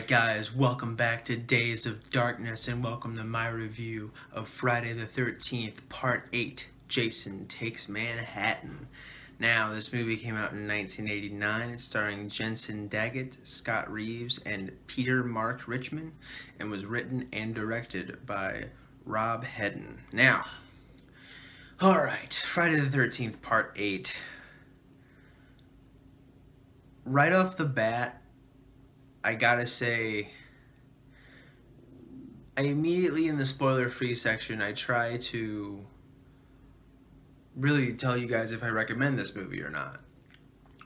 Alright guys, welcome back to Days of Darkness and welcome to my review of Friday the 13th, Part 8, Jason Takes Manhattan. Now, this movie came out in 1989. It's starring Jensen Daggett, Scott Reeves, and Peter Mark Richmond, and was written and directed by Rob Hedden. Now, alright, Friday the 13th, Part 8. Right off the bat, I gotta say, I immediately in the spoiler-free section, I try to really tell you guys if I recommend this movie or not,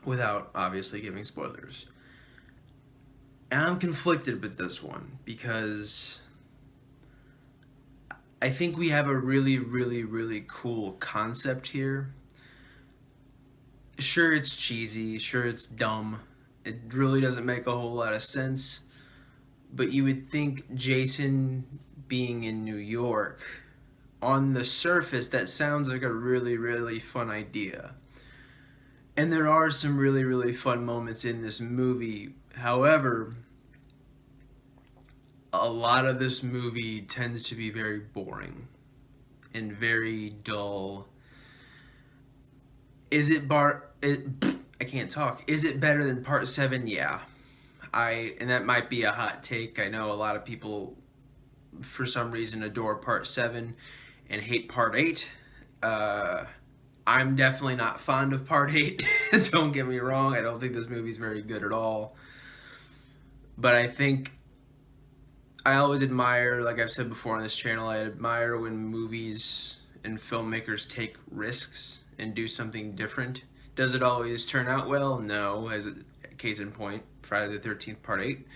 without obviously giving spoilers. And I'm conflicted with this one, because I think we have a really cool concept here. Sure, it's cheesy, sure, it's dumb, it really doesn't make a whole lot of sense, but you would think Jason being in New York, on the surface, that sounds like a really fun idea. And there are some really fun moments in this movie. However, a lot of this movie tends to be very boring and very dull. I can't talk. Is it better than Part 7? Yeah. And that might be a hot take. I know a lot of people, for some reason, adore Part 7 and hate Part 8. I'm definitely not fond of Part 8. Don't get me wrong. I don't think this movie's very good at all. But I think I always admire, like I've said before on this channel, I admire when movies and filmmakers take risks and do something different. Does it always turn out well? No, as a case in point, Friday the 13th Part 8.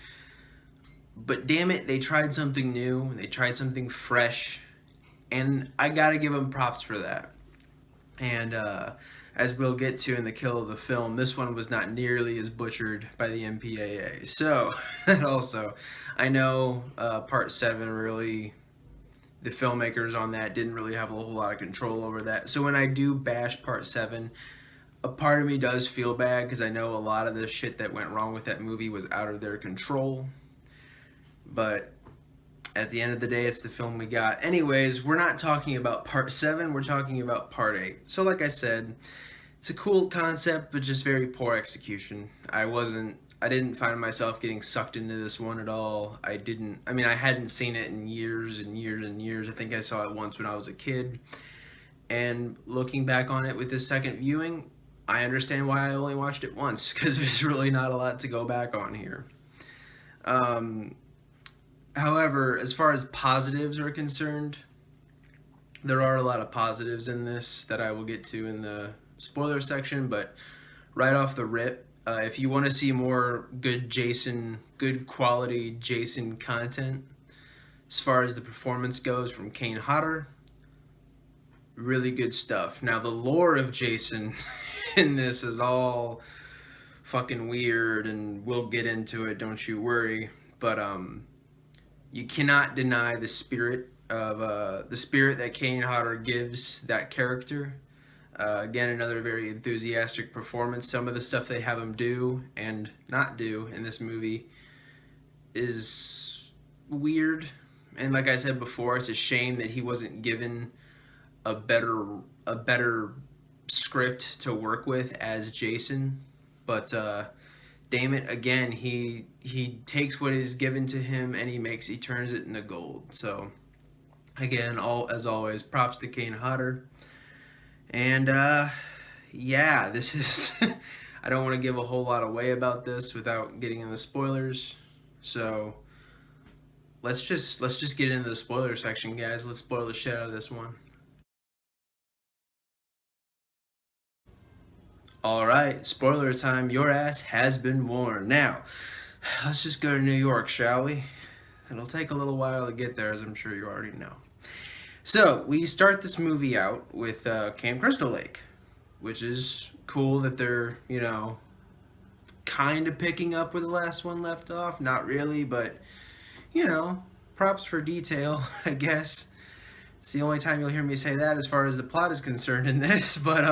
But damn it, they tried something new, they tried something fresh, and I gotta give them props for that. And as we'll get to in the kill of the film, this one was not nearly as butchered by the MPAA. So, that also, I know Part 7 really, the filmmakers on that didn't really have a whole lot of control over that. So when I do bash Part 7, a part of me does feel bad because I know a lot of the shit that went wrong with that movie was out of their control. But at the end of the day, it's the film we got. Anyways, we're not talking about Part 7, we're talking about Part 8. So like I said, it's a cool concept, but just very poor execution. I didn't find myself getting sucked into this one at all. I hadn't seen it in years and years. I think I saw it once when I was a kid. And looking back on it with this second viewing, I understand why I only watched it once, because there's really not a lot to go back on here. However, as far as positives are concerned, there are a lot of positives in this that I will get to in the spoiler section, but right off the rip, if you want to see more good quality Jason content, as far as the performance goes from Kane Hodder, really good stuff. Now, the lore of Jason in this is all fucking weird, and we'll get into it, don't you worry. But you cannot deny the spirit that Kane Hodder gives that character. Again, another very enthusiastic performance. Some of the stuff they have him do and not do in this movie is weird. And like I said before, it's a shame that he wasn't given a better script to work with as Jason. But damn it, again, he takes what is given to him and he turns it into gold. So again, as always, props to Kane Hodder. And yeah, this is I don't want to give a whole lot away about this without getting into spoilers. So let's just get into the spoiler section, guys. Let's spoil the shit out of this one. Alright, spoiler time, your ass has been warned. Now, let's just go to New York, shall we? It'll take a little while to get there, as I'm sure you already know. So, we start this movie out with Camp Crystal Lake, which is cool that they're, kind of picking up where the last one left off. Not really, but, props for detail, I guess. It's the only time you'll hear me say that as far as the plot is concerned in this, but,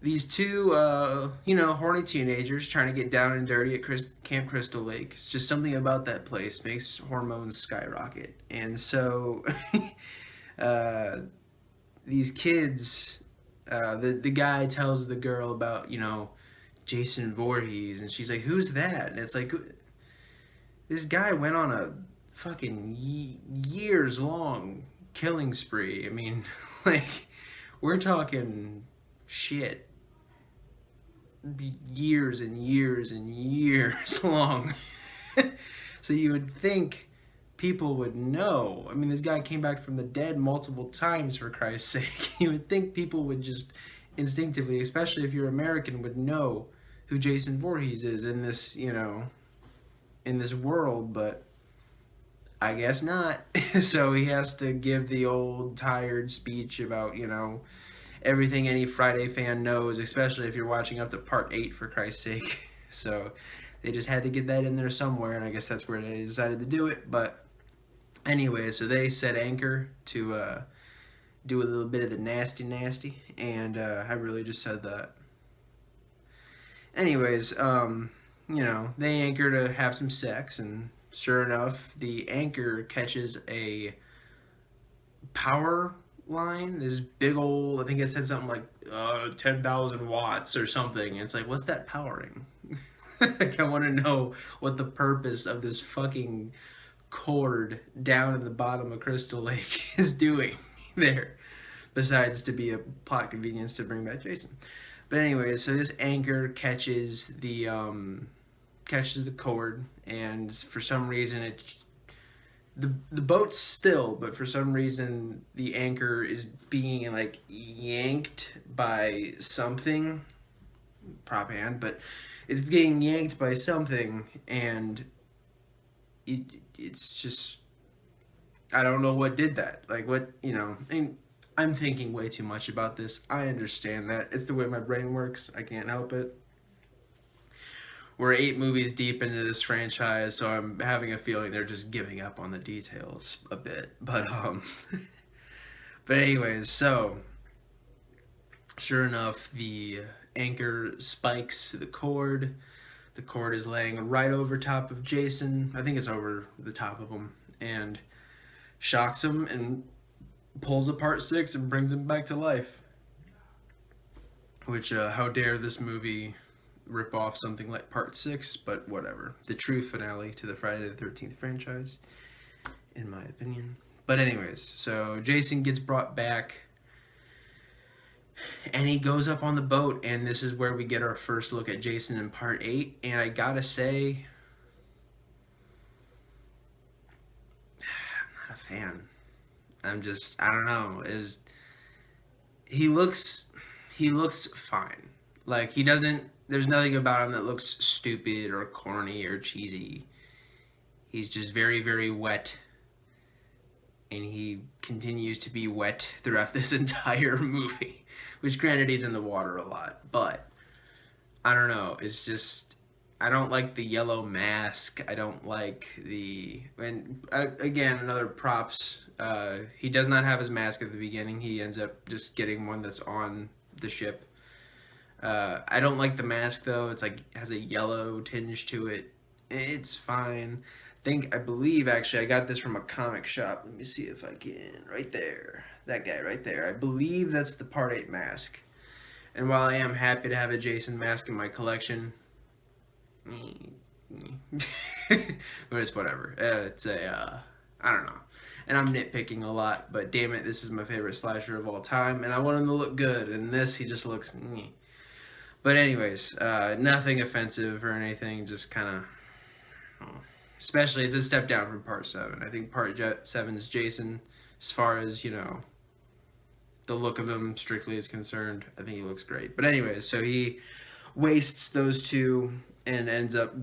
these two, horny teenagers trying to get down and dirty at Camp Crystal Lake. It's just something about that place makes hormones skyrocket. And so, uh, these kids, the guy tells the girl about, Jason Voorhees, and she's like, "Who's that?" And it's like, this guy went on a fucking years long killing spree. I mean, like, we're talking shit, years and years and years long. So you would think people would know. I mean, this guy came back from the dead multiple times, for Christ's sake. You would think people would just instinctively, especially if you're American, would know who Jason Voorhees is in this, in this world, but I guess not. So he has to give the old tired speech about, everything any Friday fan knows, especially if you're watching up to part 8, for Christ's sake. So they just had to get that in there somewhere, and I guess that's where they decided to do it. But anyway, so they set anchor to do a little bit of the nasty, and I really just said that. Anyways, they anchor to have some sex, and sure enough, the anchor catches a power line, this big old, I think it said something like 10,000 watts or something. And it's like, what's that powering? Like, I want to know what the purpose of this fucking cord down in the bottom of Crystal Lake is doing there, besides to be a plot convenience to bring back Jason. But anyway, so this anchor catches the cord, and for some reason the boat's still, but for some reason the anchor is being like yanked by something. Prop hand, but it's getting yanked by something, and it's just, I don't know what did that. Like, what, I mean, I'm thinking way too much about this. I understand that. It's the way my brain works. I can't help it. We're 8 movies deep into this franchise, so I'm having a feeling they're just giving up on the details a bit. But but anyways, so sure enough, the anchor spikes the cord. The cord is laying right over top of Jason. I think it's over the top of him, and shocks him and pulls apart 6 and brings him back to life. Which, how dare this movie rip off something like part 6, but whatever. The true finale to the Friday the 13th franchise, in my opinion. But anyways, so Jason gets brought back, and he goes up on the boat, and this is where we get our first look at Jason in part 8, and I gotta say, I'm not a fan. I don't know, he looks fine. Like, there's nothing about him that looks stupid or corny or cheesy. He's just very, very wet, and he continues to be wet throughout this entire movie. Which, granted, he's in the water a lot, but I don't know. It's just, I don't like the yellow mask. I don't like and again, another props. He does not have his mask at the beginning. He ends up just getting one that's on the ship. I don't like the mask though. It's like, has a yellow tinge to it. It's fine. I believe actually I got this from a comic shop. Let me see if I can. Right there. That guy right there. I believe that's the part 8 mask. And while I am happy to have a Jason mask in my collection, but it's whatever. It's I don't know. And I'm nitpicking a lot, but damn it, this is my favorite slasher of all time, and I want him to look good, and this, he just looks. But anyways, nothing offensive or anything, just kind of, especially it's a step down from part 7. I think part 7 is Jason, as far as, the look of him strictly is concerned. I think he looks great. But anyways, so he wastes those 2 and ends up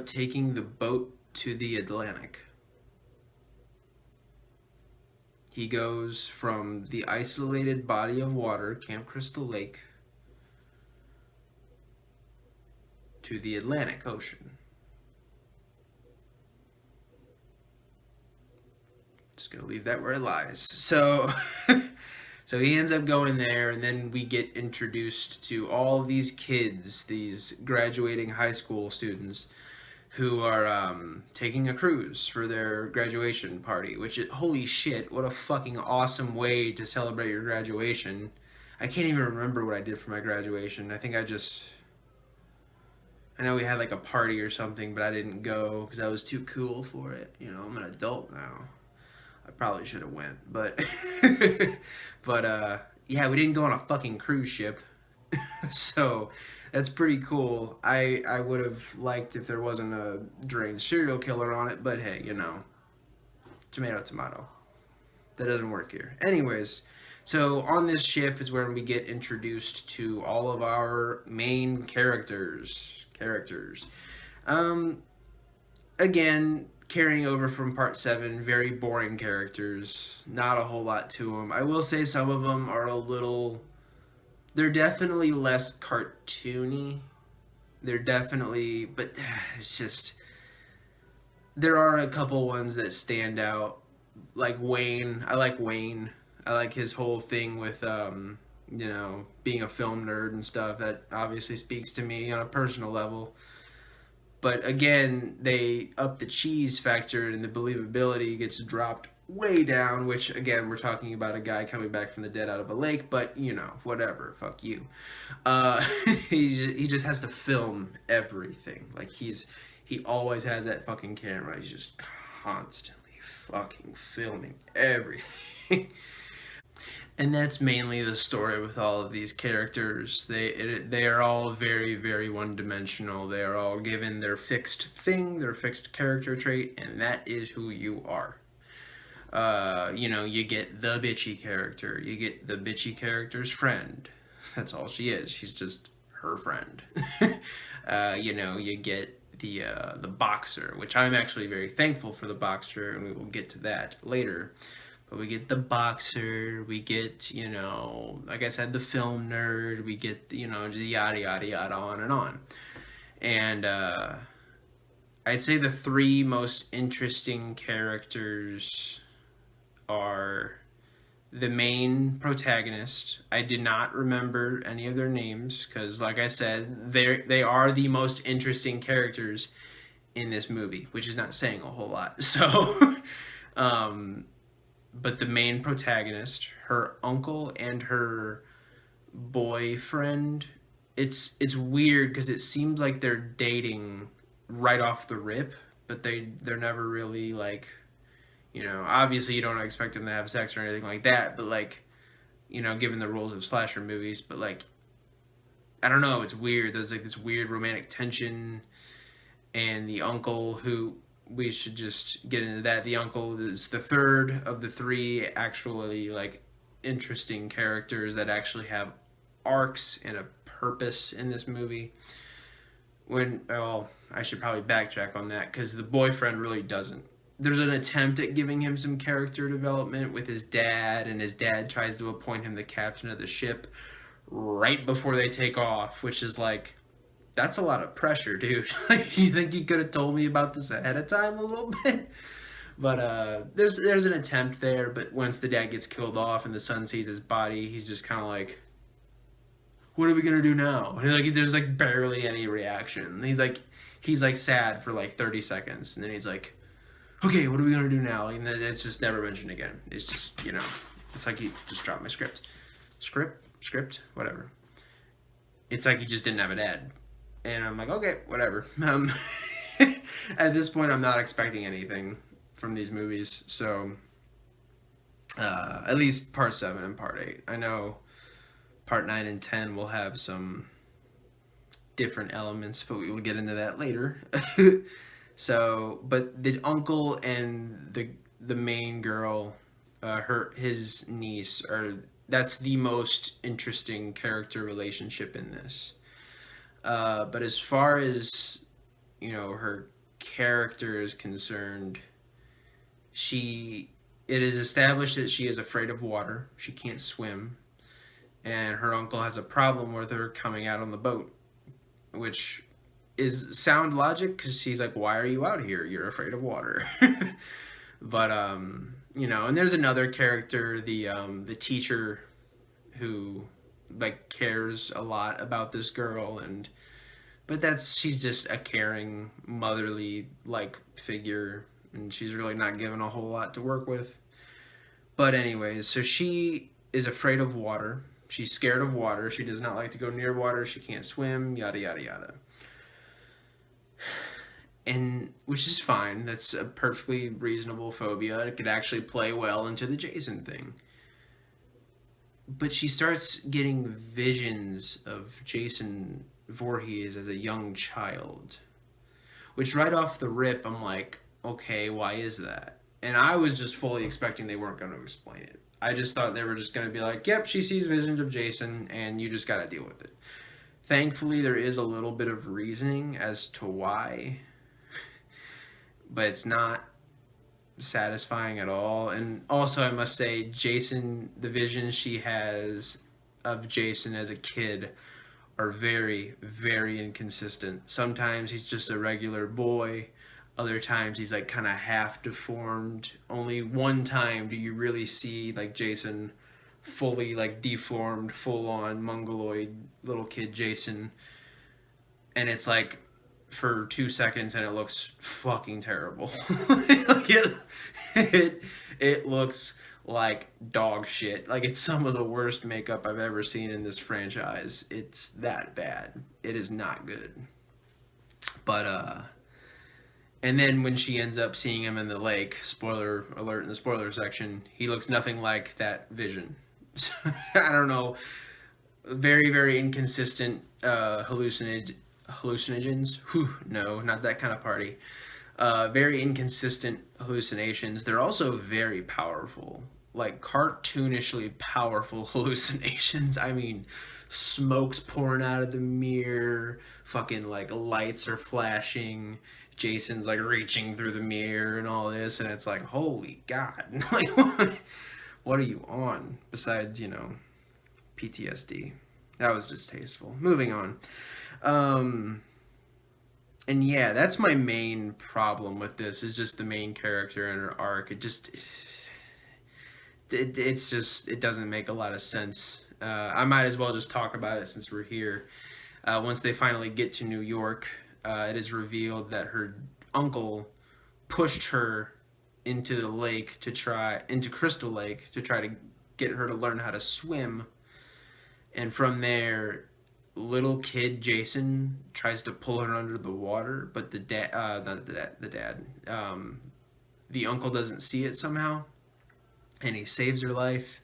taking the boat to the Atlantic. He goes from the isolated body of water, Camp Crystal Lake, to the Atlantic Ocean. Just gonna leave that where it lies. So So he ends up going there, and then we get introduced to all these kids, these graduating high school students, who are taking a cruise for their graduation party. Which, holy shit, what a fucking awesome way to celebrate your graduation. I can't even remember what I did for my graduation. I know we had like a party or something, but I didn't go because I was too cool for it. You know, I'm an adult now. I probably should have went, but yeah, we didn't go on a fucking cruise ship, so that's pretty cool. I would have liked if there wasn't a deranged serial killer on it, but hey, you know, tomato tomato. That doesn't work here. Anyways, so on this ship is where we get introduced to all of our main characters. Um, Again, carrying over from part 7, very boring characters. Not a whole lot to them. I will say some of them are a little. They're definitely less cartoony. They're definitely. But it's just. There are a couple ones that stand out. Like Wayne. I like Wayne. I like his whole thing with, you know, being a film nerd and stuff. That obviously speaks to me on a personal level. But again, they up the cheese factor and the believability gets dropped way down, which again, we're talking about a guy coming back from the dead out of a lake, but you know, whatever, fuck you. Uh, he just has to film everything. Like he always has that fucking camera. He's just constantly fucking filming everything. And that's mainly the story with all of these characters. They are all very, very one-dimensional. They are all given their fixed thing, their fixed character trait, and that is who you are. You know, you get the bitchy character. You get the bitchy character's friend. That's all she is. She's just her friend. You know, you get the boxer, which I'm actually very thankful for the boxer, and we will get to that later. But we get the boxer, we get, you know, like I said, the film nerd, we get, you know, just yada yada yada on and on. And I'd say the three most interesting characters are the main protagonist. I did not remember any of their names because, like I said, they are the most interesting characters in this movie, which is not saying a whole lot. So, but the main protagonist, her uncle and her boyfriend, it's weird because it seems like they're dating right off the rip, but they're never really like, you know, obviously you don't expect them to have sex or anything like that, but like, you know, given the rules of slasher movies, but like, I don't know, it's weird. There's like this weird romantic tension, and the uncle, who we should just get into that. The uncle is the third of the three actually like interesting characters that actually have arcs and a purpose in this movie. Well, I should probably backtrack on that because the boyfriend really doesn't. There's an attempt at giving him some character development with his dad, and his dad tries to appoint him the captain of the ship right before they take off, which is like, that's a lot of pressure, dude. Like, you think you could have told me about this ahead of time a little bit? But there's an attempt there, but once the dad gets killed off and the son sees his body, he's just kind of like, what are we gonna do now? And like, there's like barely any reaction. He's like sad for like 30 seconds, and then he's like, okay, what are we gonna do now? And then it's just never mentioned again. It's just, you know, it's like he just dropped my script, whatever. It's like he just didn't have a dad. And I'm like, okay, whatever. At this point, I'm not expecting anything from these movies. So, at least part 7 and part 8. I know part 9 and 10 will have some different elements, but we will get into that later. So, but the uncle and the main girl, his niece, that's the most interesting character relationship in this. But as far as, you know, her character is concerned, it is established that she is afraid of water. She can't swim. And her uncle has a problem with her coming out on the boat, which is sound logic because she's like, why are you out here? You're afraid of water. But, you know, and there's another character, the teacher, who like cares a lot about this girl, and but she's just a caring, motherly like figure, and she's really not given a whole lot to work with. But anyways, so she is afraid of water. She's scared of water. She does not like to go near water. She can't swim, yada yada yada. And which is fine. That's a perfectly reasonable phobia. It could actually play well into the Jason thing. But she starts getting visions of Jason Voorhees as a young child. Which right off the rip, I'm like, okay, why is that? And I was just fully expecting they weren't going to explain it. I just thought they were just going to be like, yep, she sees visions of Jason, and you just got to deal with it. Thankfully, there is a little bit of reasoning as to why, but it's not satisfying at all. And also, I must say, Jason, the visions she has of Jason as a kid are very, very inconsistent. Sometimes he's just a regular boy. Other times he's like kind of half deformed. Only one time do you really see like Jason fully like deformed, full on mongoloid little kid Jason. And it's like for 2 seconds and it looks fucking terrible. Like it looks like dog shit. Like it's some of the worst makeup I've ever seen in this franchise. It's that bad. It is not good. But and then when she ends up seeing him in the lake, spoiler alert in the spoiler section, he looks nothing like that vision. So, I don't know. Very, very inconsistent hallucinogens. Whew, no, not that kind of party. Very inconsistent hallucinations. They're also very powerful. Like cartoonishly powerful hallucinations. I mean, smoke's pouring out of the mirror, fucking like lights are flashing, Jason's like reaching through the mirror and all this, and it's like, holy God. Like, what are you on besides, PTSD? That was distasteful. Moving on. And yeah, that's my main problem with this, is just the main character and her arc. It doesn't make a lot of sense. I might as well just talk about it since we're here. Once they finally get to New York, it is revealed that her uncle pushed her into the lake into Crystal Lake to try to get her to learn how to swim. And from there, little kid Jason tries to pull her under the water, but the uncle doesn't see it somehow, and he saves her life.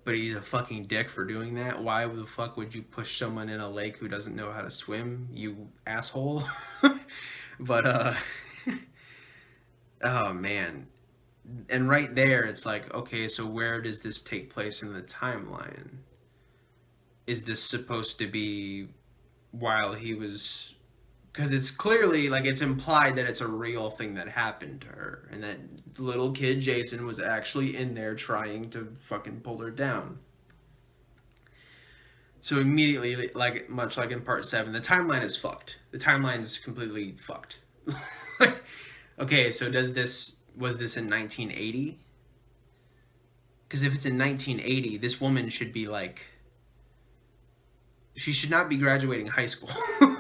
But he's a fucking dick for doing that. Why the fuck would you push someone in a lake who doesn't know how to swim, you asshole? But oh man. And right there it's like, okay, so where does this take place in the timeline? Is this supposed to be while he was, because it's clearly like it's implied that it's a real thing that happened to her, and that little kid Jason was actually in there trying to fucking pull her down. So immediately, like much like in part 7, the timeline is fucked. The timeline is completely fucked. Okay, so was this in 1980? Because if it's in 1980, this woman should be like, she should not be graduating high school.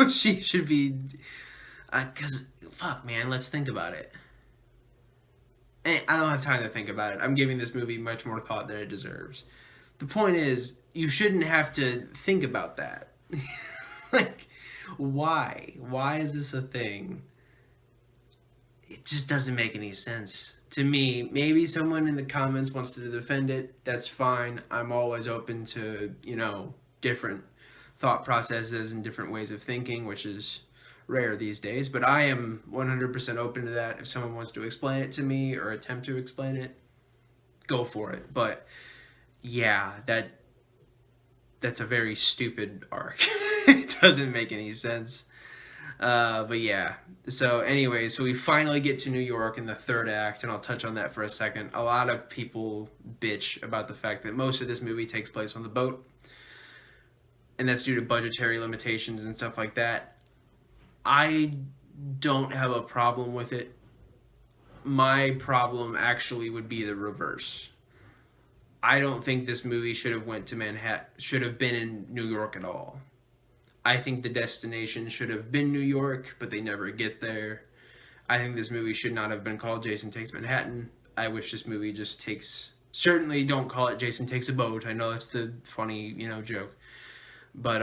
She should be, because fuck man, let's think about it. And I don't have time to think about it. I'm giving this movie much more thought than it deserves. The point is, you shouldn't have to think about that. Like, why? Why is this a thing? It just doesn't make any sense to me. Maybe someone in the comments wants to defend it. That's fine. I'm always open to, different thought processes and different ways of thinking, which is rare these days. But I am 100% open to that. If someone wants to explain it to me or attempt to explain it, go for it. But yeah, that's a very stupid arc. It doesn't make any sense. But yeah, so anyway, so we finally get to New York in the third act, and I'll touch on that for a second. A lot of people bitch about the fact that most of this movie takes place on the boat, and that's due to budgetary limitations and stuff like that. I don't have a problem with it. My problem actually would be the reverse. I don't think this movie should have went to Manhattan, should have been in New York at all. I think the destination should have been New York, but they never get there. I think this movie should not have been called Jason Takes Manhattan. I wish this movie just takes. Certainly, don't call it Jason Takes a Boat. I know that's the funny, joke, but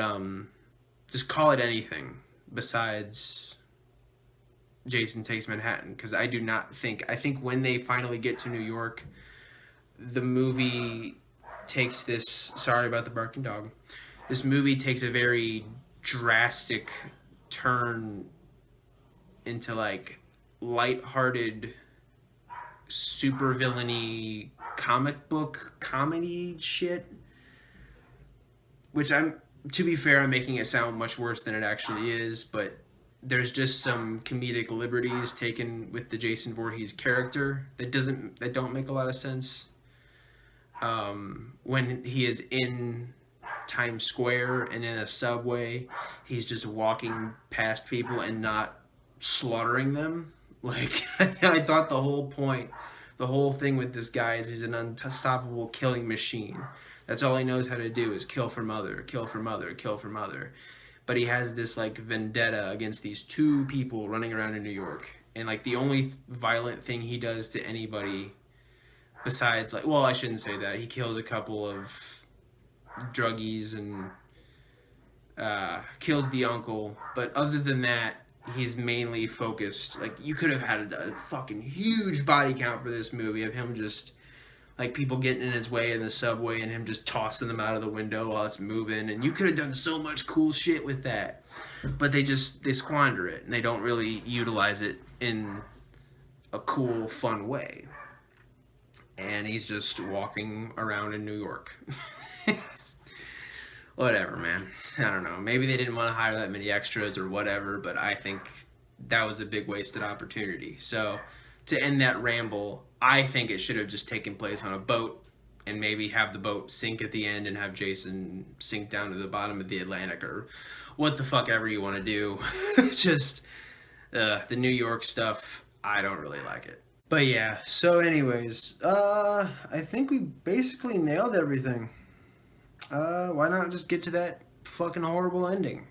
just call it anything besides Jason Takes Manhattan, because I do not think. I think when they finally get to New York, the movie takes this. Sorry about the barking dog. This movie takes a very drastic turn into like lighthearted, super villainy comic book comedy shit. Which to be fair, I'm making it sound much worse than it actually is, but there's just some comedic liberties taken with the Jason Voorhees character that don't make a lot of sense. When he is in Times Square and in a subway, he's just walking past people and not slaughtering them. Like, I thought the whole thing with this guy is he's an unstoppable killing machine. That's all he knows how to do is kill for mother, kill for mother, kill for mother. But he has this like vendetta against these two people running around in New York. And like the only violent thing he does to anybody besides like, well, I shouldn't say that. He kills a couple of druggies and kills the uncle, but other than that, he's mainly focused. Like, you could have had a fucking huge body count for this movie of him just like people getting in his way in the subway and him just tossing them out of the window while it's moving, and you could have done so much cool shit with that, but they squander it and they don't really utilize it in a cool, fun way. And he's just walking around in New York. Whatever, man. I don't know. Maybe they didn't want to hire that many extras or whatever, but I think that was a big wasted opportunity. So, to end that ramble, I think it should have just taken place on a boat and maybe have the boat sink at the end and have Jason sink down to the bottom of the Atlantic or what the fuck ever you want to do. Just the New York stuff, I don't really like it. But yeah, so anyways, I think we basically nailed everything. Why not just get to that fucking horrible ending?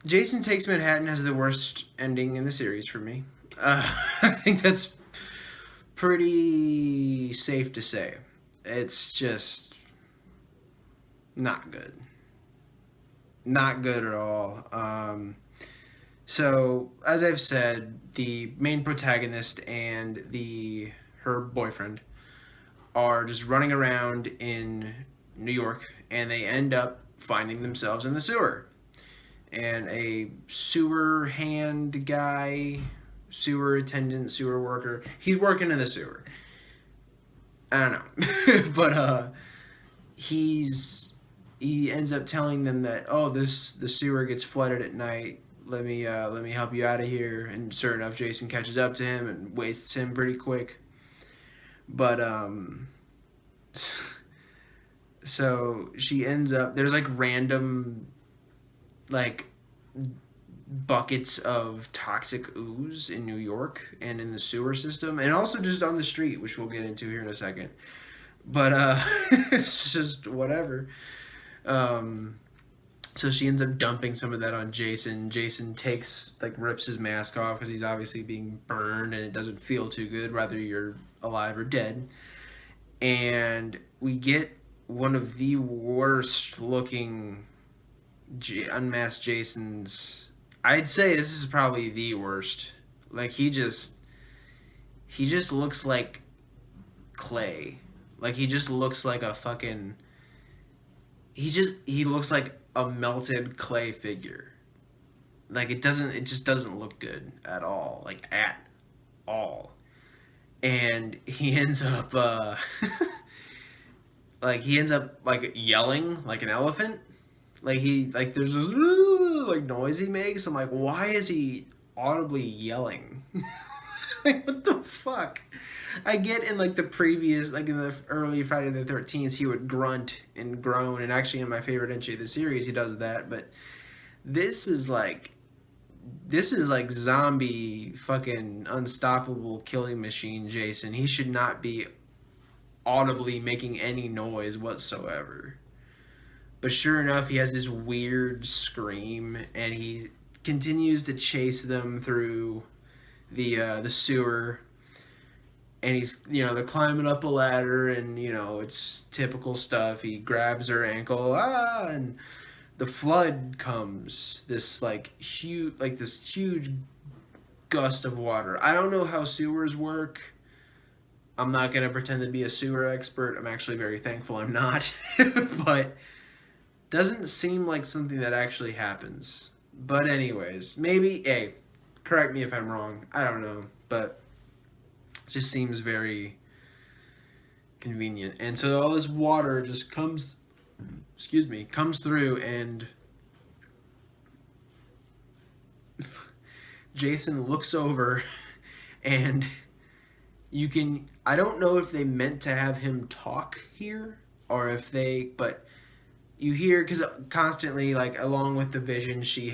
Jason Takes Manhattan has the worst ending in the series for me. I think that's pretty safe to say. It's just not good. Not good at all. So, as I've said, the main protagonist and her boyfriend are just running around in New York, and they end up finding themselves in the sewer. And a sewer hand guy, sewer attendant, sewer worker, he's working in the sewer. I don't know. But he ends up telling them that, oh, the sewer gets flooded at night. Let me help you out of here. And sure enough, Jason catches up to him and wastes him pretty quick. But so she ends up, there's like random like buckets of toxic ooze in New York and in the sewer system, and also just on the street, which we'll get into here in a second. But it's just whatever. So she ends up dumping some of that on Jason. Jason rips his mask off because he's obviously being burned and it doesn't feel too good, whether you're alive or dead. And we get one of the worst looking unmasked Jasons. I'd say this is probably the worst. Like, he just looks like clay. Like, he just looks like a fucking... He looks like a melted clay figure. Like, it just doesn't look good at all. Like, at all. And he ends up, yelling like an elephant. Like, there's this, noise he makes. I'm like, why is he audibly yelling? Like, what the fuck? I get in, the previous, in the early Friday the 13th, he would grunt and groan, and actually in my favorite entry of the series, he does that, but this is like zombie fucking unstoppable killing machine Jason. He should not be audibly making any noise whatsoever. But sure enough, he has this weird scream, and he continues to chase them through the sewer. And he's, they're climbing up a ladder, and it's typical stuff. He grabs her ankle, and the flood comes. This huge gust of water. I don't know how sewers work. I'm not gonna pretend to be a sewer expert. I'm actually very thankful I'm not, but doesn't seem like something that actually happens. But anyways, maybe, hey, correct me if I'm wrong. I don't know, but it just seems very convenient. And so all this water just comes through, and Jason looks over, and I don't know if they meant to have him talk here, or if but you hear, because constantly, like, along with the visions she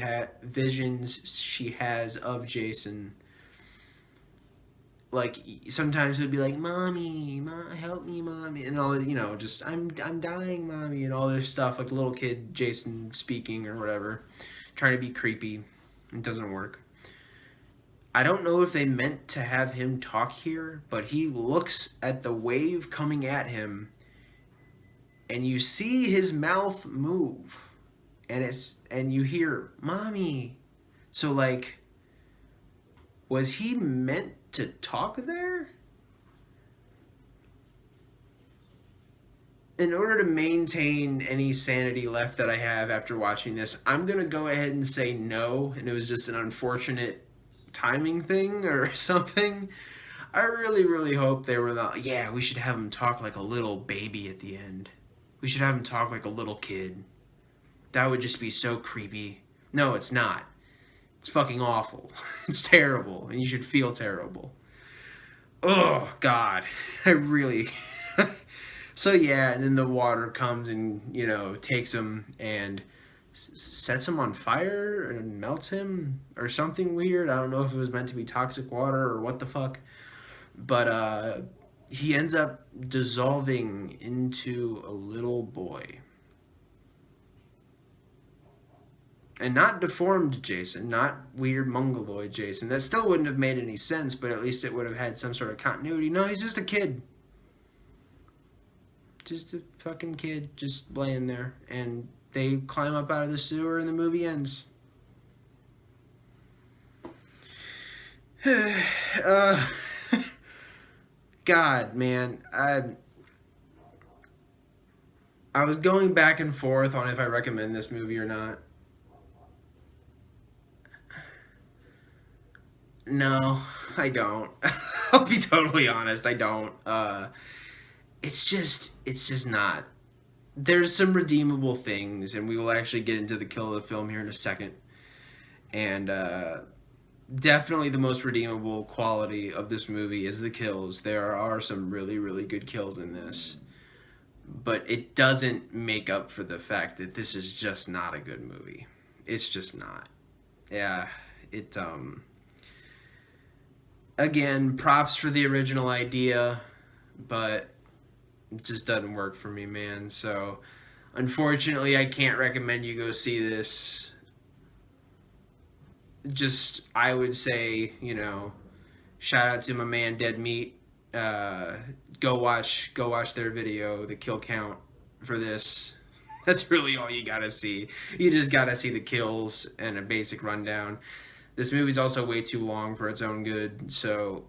has of Jason, like, sometimes it would be like, "Mommy, help me, mommy," and all, just, I'm dying, mommy," and all this stuff, like little kid Jason speaking or whatever, trying to be creepy. It doesn't work. I don't know if they meant to have him talk here, but he looks at the wave coming at him, and you see his mouth move, and you hear, "Mommy." So, like, was he meant to talk there? In order to maintain any sanity left that I have after watching this, I'm going to go ahead and say no, and it was just an unfortunate timing thing or something. I really, really hope they were not, yeah, we should have him talk like a little baby at the end. We should have him talk like a little kid. That would just be so creepy. No, it's not. It's fucking awful. It's terrible, and you should feel terrible. Oh, God. I really... So, yeah, and then the water comes and, takes him and sets him on fire and melts him or something weird. I don't know if it was meant to be toxic water or what the fuck. But he ends up dissolving into a little boy. And not deformed Jason, not weird mongoloid Jason. That still wouldn't have made any sense, but at least it would have had some sort of continuity. No, he's just a kid. Just a fucking kid just laying there. And they climb up out of the sewer and the movie ends. God, man. I was going back and forth on if I recommend this movie or not. No, I don't. I'll be totally honest, I don't. It's just not. There's some redeemable things, and we will actually get into the kill of the film here in a second. And definitely the most redeemable quality of this movie is the kills. There are some really, really good kills in this. But it doesn't make up for the fact that this is just not a good movie. It's just not. Yeah, again, props for the original idea, but it just doesn't work for me, man. So, unfortunately, I can't recommend you go see this. Just, I would say, shout out to my man Dead Meat. Go watch their video, the kill count for this. That's really all you gotta see. You just gotta see the kills and a basic rundown. This movie's also way too long for its own good, so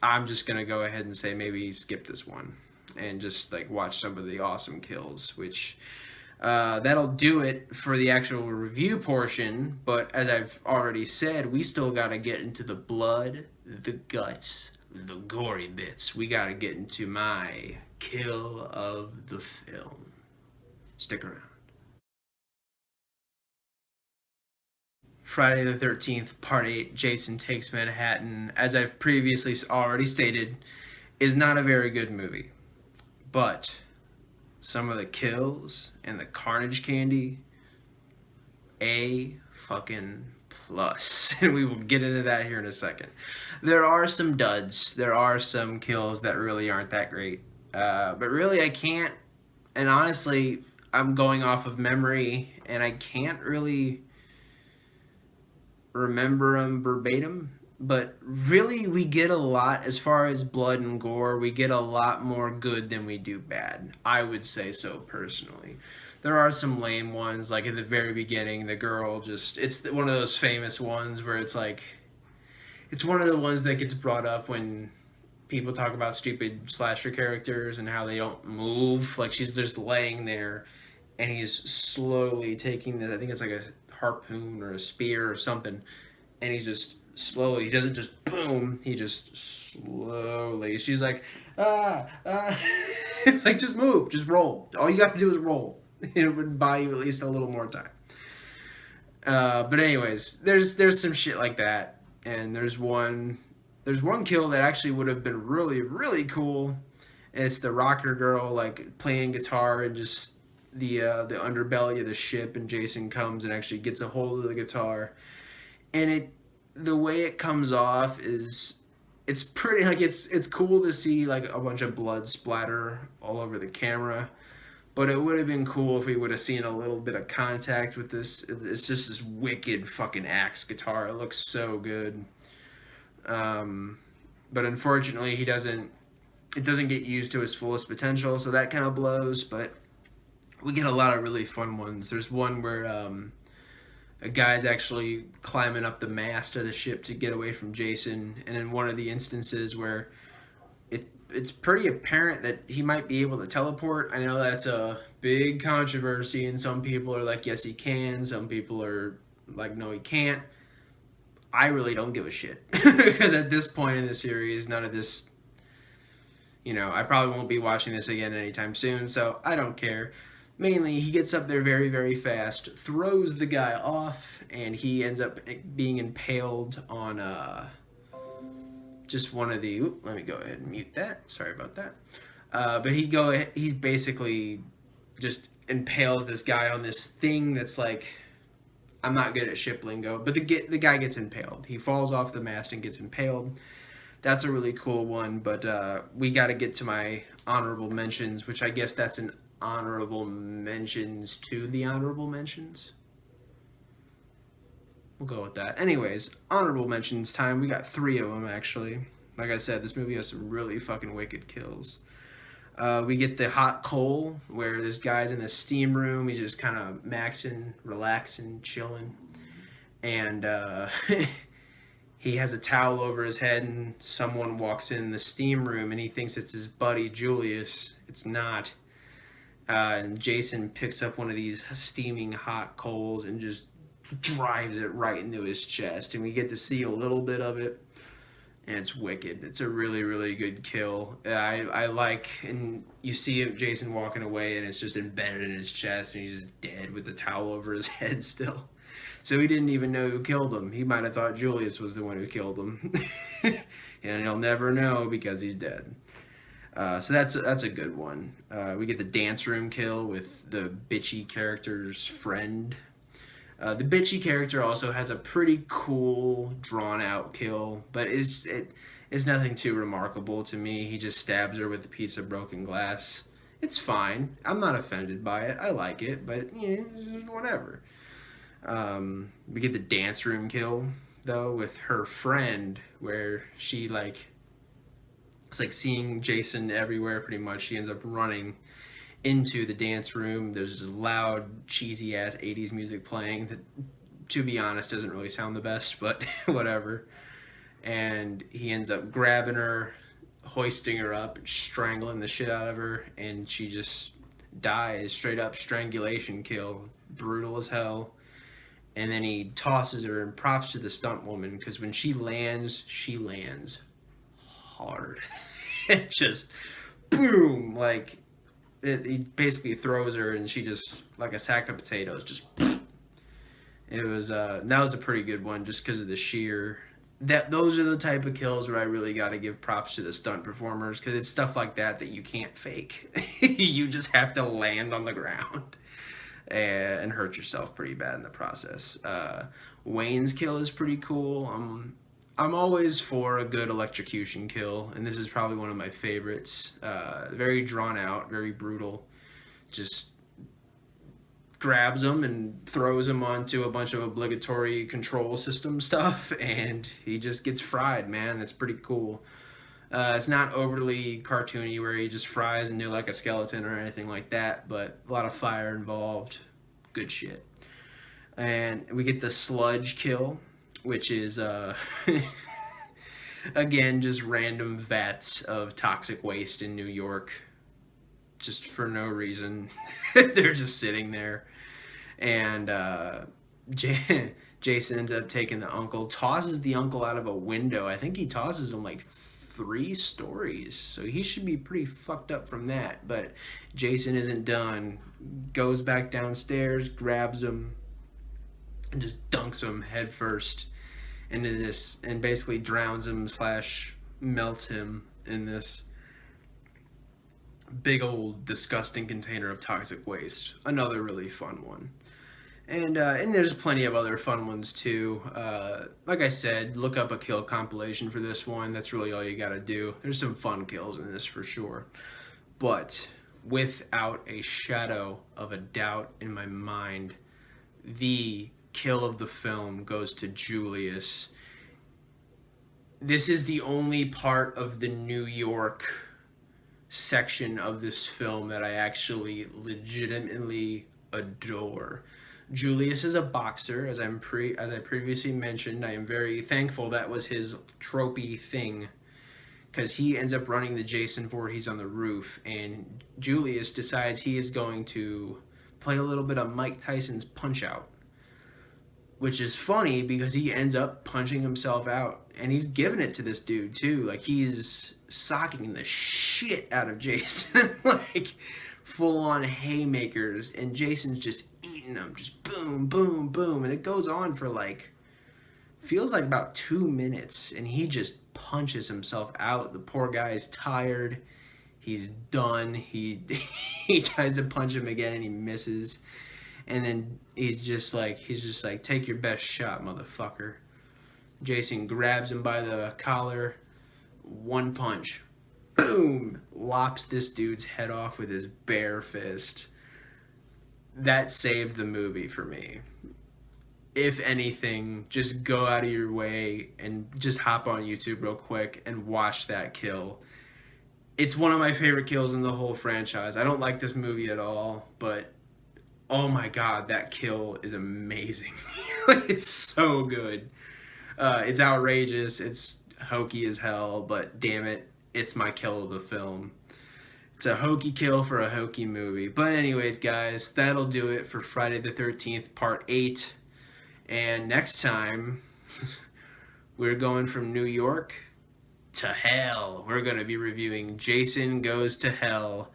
I'm just gonna go ahead and say maybe skip this one and just like watch some of the awesome kills, which that'll do it for the actual review portion. But as I've already said, we still gotta get into the blood, the guts, the gory bits. We gotta get into my kill of the film. Stick around. Friday the 13th, Part 8, Jason Takes Manhattan, as I've previously already stated, is not a very good movie. But some of the kills and the carnage candy, A fucking plus. And we will get into that here in a second. There are some duds. There are some kills that really aren't that great. But really, I can't. And honestly, I'm going off of memory, and I can't really remember them verbatim. But really, we get a lot as far as blood and gore. We get a lot more good than we do bad. I would say so personally. There are some lame ones, like at the very beginning, the girl just. It's one of those famous ones where it's like. It's one of the ones that gets brought up when people talk about stupid slasher characters and how they don't move. Like she's just laying there, and he's slowly taking the. I think it's like a harpoon or a spear or something, and he's just slowly. He doesn't just boom. He just slowly. She's like, ah. It's like just move, just roll. All you have to do is roll. It would buy you at least a little more time. But anyways, there's some shit like that, and there's one kill that actually would have been really really cool. And it's the rocker girl like playing guitar and just the underbelly of the ship, and Jason comes and actually gets a hold of the guitar, and the way it comes off is it's pretty like it's cool to see like a bunch of blood splatter all over the camera. But it would have been cool if we would have seen a little bit of contact with this. It's just this wicked fucking axe guitar. It looks so good. Um, but unfortunately, he doesn't. It doesn't get used to its fullest potential, so that kind of blows. But we get a lot of really fun ones. There's one where a guy's actually climbing up the mast of the ship to get away from Jason, and in one of the instances where it's pretty apparent that he might be able to teleport. I know that's a big controversy, and some people are like, yes, he can. Some people are like, no, he can't. I really don't give a shit because at this point in the series, none of this. I probably won't be watching this again anytime soon, so I don't care. Mainly, he gets up there very, very fast, throws the guy off, and he ends up being impaled on just one of the. Let me go ahead and mute that. Sorry about that. But he's basically just impales this guy on this thing that's like. I'm not good at ship lingo, but the guy gets impaled. He falls off the mast and gets impaled. That's a really cool one, but we got to get to my honorable mentions, which I guess that's an honorable mentions to the honorable mentions. We'll go with that. Anyways, honorable mentions time. We got 3 of them, actually. Like I said, this movie has some really fucking wicked kills. We get the hot coal, where this guy's in a steam room. He's just kind of maxing, relaxing, chilling. And he has a towel over his head, and someone walks in the steam room, and he thinks it's his buddy Julius. It's not. And Jason picks up one of these steaming hot coals and just drives it right into his chest. And we get to see a little bit of it. And it's wicked. It's a really, really good kill. I like, and you see Jason walking away, and it's just embedded in his chest, and he's just dead with the towel over his head still. So he didn't even know who killed him. He might have thought Julius was the one who killed him. And he'll never know because he's dead. So that's a good one. We get the dance room kill with the bitchy character's friend. The bitchy character also has a pretty cool, drawn-out kill, but it's nothing too remarkable to me. He just stabs her with a piece of broken glass. It's fine. I'm not offended by it. I like it, but whatever. We get the dance room kill, though, with her friend, where she, it's like seeing Jason everywhere, pretty much. She ends up running into the dance room. There's this loud, cheesy ass 80s music playing that, to be honest, doesn't really sound the best, but whatever. And he ends up grabbing her, hoisting her up, strangling the shit out of her, and she just dies. Straight up strangulation kill. Brutal as hell. And then he tosses her, and props to the stunt woman, because when she lands hard. Just boom, like he basically throws her, and she just like a sack of potatoes. Just it was that was a pretty good one, just because of the sheer. Those are the type of kills where I really got to give props to the stunt performers, because it's stuff like that you can't fake. You just have to land on the ground and hurt yourself pretty bad in the process. Wayne's kill is pretty cool. I'm always for a good electrocution kill, and this is probably one of my favorites. Very drawn out, very brutal. Just grabs him and throws him onto a bunch of obligatory control system stuff, and he just gets fried, man. It's pretty cool. It's not overly cartoony where he just fries into like a skeleton or anything like that, but a lot of fire involved. Good shit. And we get the sludge kill, which is again just random vats of toxic waste in New York, just for no reason. They're just sitting there, and Jason ends up taking the uncle, tosses the uncle out of a window. I think he tosses him like 3 stories, so he should be pretty fucked up from that. But Jason isn't done. Goes back downstairs, grabs him, and just dunks him head first into this, and basically drowns him slash melts him in this big old disgusting container of toxic waste. Another really fun one. And there's plenty of other fun ones too. Like I said, look up a kill compilation for this one. That's really all you gotta do. There's some fun kills in this for sure. But without a shadow of a doubt in my mind, the kill of the film goes to Julius. This is the only part of the New York section of this film that I actually legitimately adore. Julius is a boxer, as I previously mentioned. I am very thankful that was his tropey thing, because he ends up running the Jason Voorhees on the roof, and Julius decides he is going to play a little bit of Mike Tyson's Punch-Out, which is funny because he ends up punching himself out, and he's giving it to this dude too. Like, he's socking the shit out of Jason, like full-on haymakers, and Jason's just eating them, just boom, boom, boom, and it goes on for like, feels like about 2 minutes, and he just punches himself out. The poor guy is tired. He's done. He tries to punch him again, and he misses. And then he's just like, take your best shot, motherfucker. Jason grabs him by the collar, one punch, boom, lops this dude's head off with his bare fist. That saved the movie for me. If anything, just go out of your way and just hop on YouTube real quick and watch that kill. It's one of my favorite kills in the whole franchise. I don't like this movie at all, but oh my god, that kill is amazing. It's so good. It's outrageous. It's hokey as hell, but damn it, it's my kill of the film. It's a hokey kill for a hokey movie. But anyways, guys, that'll do it for Friday the 13th, Part 8. And next time, we're going from New York to hell. We're going to be reviewing Jason Goes to Hell.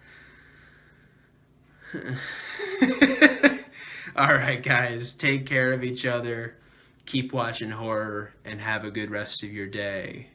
Alright, guys, take care of each other. Keep watching horror, and have a good rest of your day.